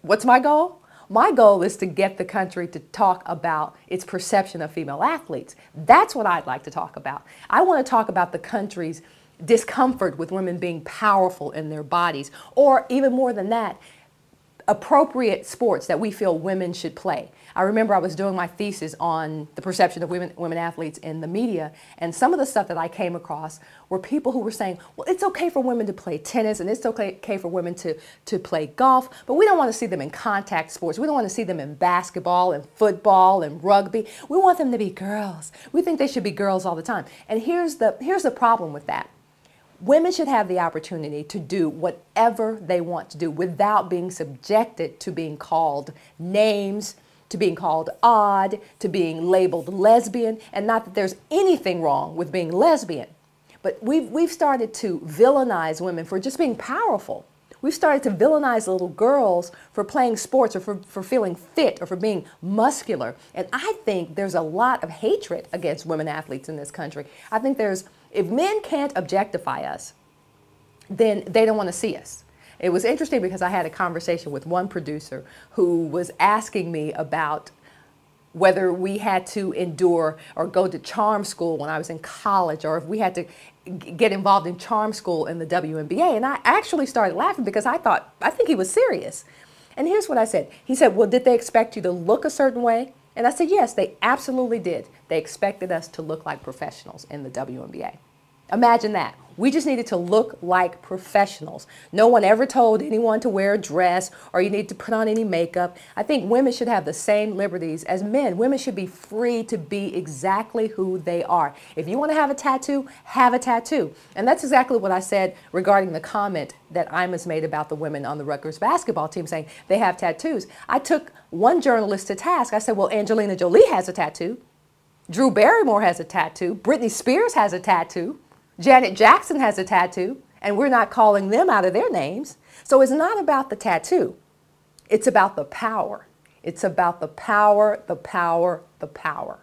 What's my goal? My goal is to get the country to talk about its perception of female athletes. That's what I'd like to talk about. I want to talk about the country's discomfort with women being powerful in their bodies, or even more than that, appropriate sports that we feel women should play. I remember I was doing my thesis on the perception of women athletes in the media, and some of the stuff that I came across were people who were saying, well, it's okay for women to play tennis and it's okay for women to play golf, but we don't want to see them in contact sports. We don't want to see them in basketball and football and rugby. We want them to be girls. We think they should be girls all the time. And here's the problem with that. Women should have the opportunity to do whatever they want to do without being subjected to being called names, to being called odd, to being labeled lesbian. And not that there's anything wrong with being lesbian, but we've started to villainize women for just being powerful. We've started to villainize little girls for playing sports or for feeling fit or for being muscular. And I think there's a lot of hatred against women athletes in this country. I think if men can't objectify us, then they don't want to see us. It was interesting because I had a conversation with one producer who was asking me about whether we had to endure or go to charm school when I was in college, or if we had to get involved in charm school in the WNBA. And I actually started laughing because I think he was serious. And here's what I said. He said, well, did they expect you to look a certain way? And I said, yes, they absolutely did. They expected us to look like professionals in the WNBA. Imagine that. We just needed to look like professionals. No one ever told anyone to wear a dress or you need to put on any makeup. I think women should have the same liberties as men. Women should be free to be exactly who they are. If you want to have a tattoo, have a tattoo. And that's exactly what I said regarding the comment that Imus made about the women on the Rutgers basketball team saying they have tattoos. I took one journalist to task. I said, well, Angelina Jolie has a tattoo. Drew Barrymore has a tattoo. Britney Spears has a tattoo. Janet Jackson has a tattoo, and we're not calling them out of their names. So it's not about the tattoo. It's about the power. It's about the power, the power, the power.